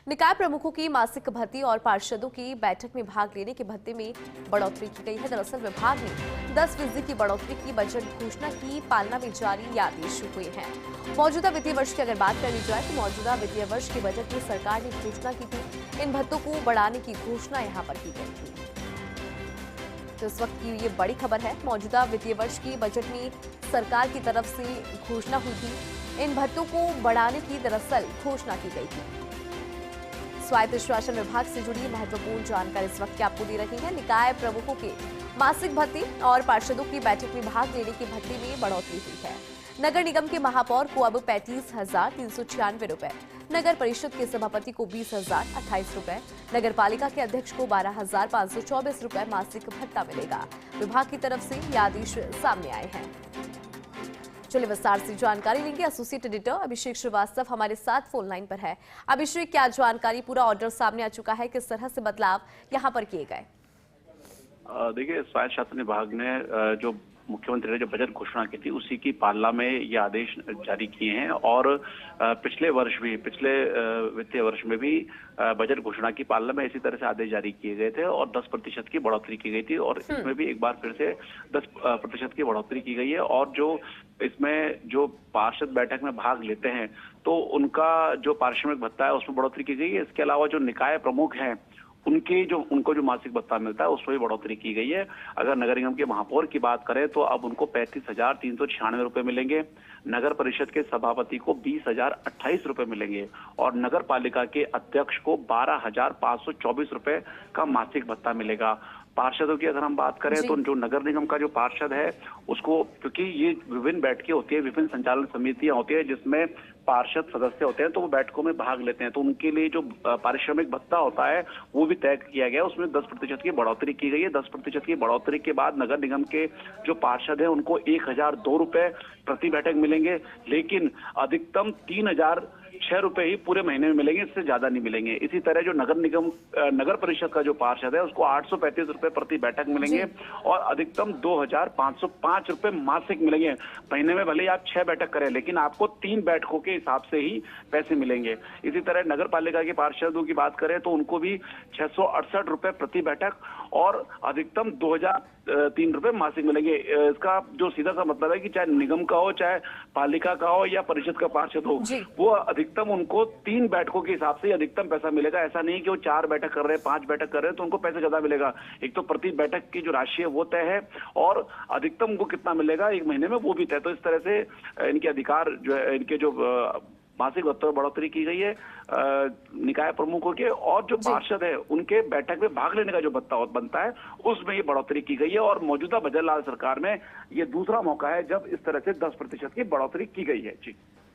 निकाय प्रमुखों की मासिक भत्ते और पार्षदों की बैठक में भाग लेने के भत्ते में बढ़ोतरी की गई है। दरअसल विभाग ने 10% की बढ़ोतरी की बजट घोषणा की पालना में जारी ये आदेश हुए हैं। मौजूदा वित्तीय वर्ष की अगर बात कर ली जाए तो मौजूदा वित्तीय वर्ष के बजट में सरकार ने घोषणा की थी इन भत्तों को बढ़ाने की घोषणा यहाँ पर की गई थी। तो इस वक्त की ये बड़ी खबर है। मौजूदा वित्तीय वर्ष की बजट में सरकार की तरफ से घोषणा हुई थी, इन भत्तों को बढ़ाने की दरअसल घोषणा की गई थी। स्वायत्त शासन विभाग से जुड़ी महत्वपूर्ण जानकारी इस वक्त आपको दे रही है। निकाय प्रमुखों के मासिक भत्ते और पार्षदों की बैठक में भाग लेने के भत्ते में बढ़ोतरी हुई है। नगर निगम के महापौर को अब 35,396 रुपए, नगर परिषद के सभापति को 20,028 रुपए, नगर पालिका के अध्यक्ष को 12,524 रुपए मासिक भत्ता मिलेगा। विभाग की तरफ से ये आदेश सामने आए हैं। चलिए विस्तार से जानकारी लेंगे। एसोसिएट एडिटर अभिषेक श्रीवास्तव हमारे साथ फोन लाइन पर है। अभिषेक, क्या जानकारी? पूरा ऑर्डर सामने आ चुका है, किस तरह से बदलाव यहाँ पर किए गए? देखिए, स्वायत्त शासन विभाग ने जो मुख्यमंत्री ने जो बजट घोषणा की थी उसी की पालना में ये आदेश जारी किए हैं और पिछले वित्तीय वर्ष में भी बजट घोषणा की पालना में इसी तरह से आदेश जारी किए गए थे और 10% की बढ़ोतरी की गई थी और इसमें भी एक बार फिर से 10% की बढ़ोतरी की गई है। और जो इसमें जो पार्षद बैठक में भाग लेते हैं तो उनका जो पारिश्रमिक भत्ता है उसमें बढ़ोतरी की गई है। इसके अलावा जो निकाय प्रमुख हैं उनको जो मासिक भत्ता मिलता है उसमें भी बढ़ोतरी की गई है। अगर नगर निगम के महापौर की बात करें तो अब उनको 35,396 रुपए मिलेंगे, नगर परिषद के सभापति को 20,028 रुपए मिलेंगे और नगर पालिका के अध्यक्ष को 12,524 रुपए का मासिक भत्ता मिलेगा। पार्षदों की अगर हम बात करें तो जो नगर निगम का जो पार्षद है उसको, क्योंकि ये विभिन्न बैठकें होती है, विभिन्न संचालन समितियां होती है जिसमें पार्षद सदस्य होते हैं तो वो बैठकों में भाग लेते हैं, तो उनके लिए जो पारिश्रमिक भत्ता होता है वो भी तय किया गया। उसमें 10% की बढ़ोतरी की गई है। 10% की बढ़ोतरी के बाद नगर निगम के जो पार्षद है उनको 1,002 रुपए प्रति बैठक मिलेंगे, लेकिन अधिकतम 3,006 रुपए ही पूरे महीने में मिलेंगे, इससे ज्यादा नहीं मिलेंगे। इसी तरह जो नगर परिषद का जो पार्षद है उसको 835 रुपए प्रति बैठक मिलेंगे और अधिकतम 2,505 रुपए मासिक मिलेंगे। महीने में भले ही आप 6 बैठक करें लेकिन आपको 3 बैठकों के हिसाब से ही पैसे मिलेंगे। इसी तरह नगर पालिका के पार्षदों की बात करें तो उनको भी 668 रुपए प्रति बैठक और अधिकतम 2,003 रुपए मासिक मिलेंगे। इसका जो सीधा सा मतलब है कि चाहे निगम का हो, चाहे पालिका का हो या परिषद का पार्षद हो, वो अधिकतम उनको 3 बैठकों के हिसाब से अधिकतम पैसा मिलेगा। ऐसा नहीं कि वो 4 बैठक कर रहे हैं, 5 बैठक कर रहे हैं तो उनको पैसे ज्यादा मिलेगा। एक तो प्रति बैठक की जो राशि है वो तय है और अधिकतम उनको कितना मिलेगा एक महीने में वो भी तय। तो इस तरह से इनके अधिकार जो है, इनके जो मासिक भत्ते में बढ़ोतरी की गई है निकाय प्रमुखों के, और जो पार्षद है उनके बैठक में भाग लेने का जो भत्ता बनता है उसमें ये बढ़ोतरी की गई है। और मौजूदा बजट सरकार में ये दूसरा मौका है जब इस तरह से 10% की बढ़ोतरी की गई है। जी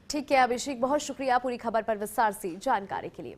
ठीक है अभिषेक, बहुत शुक्रिया पूरी खबर पर विस्तार से जानकारी के लिए।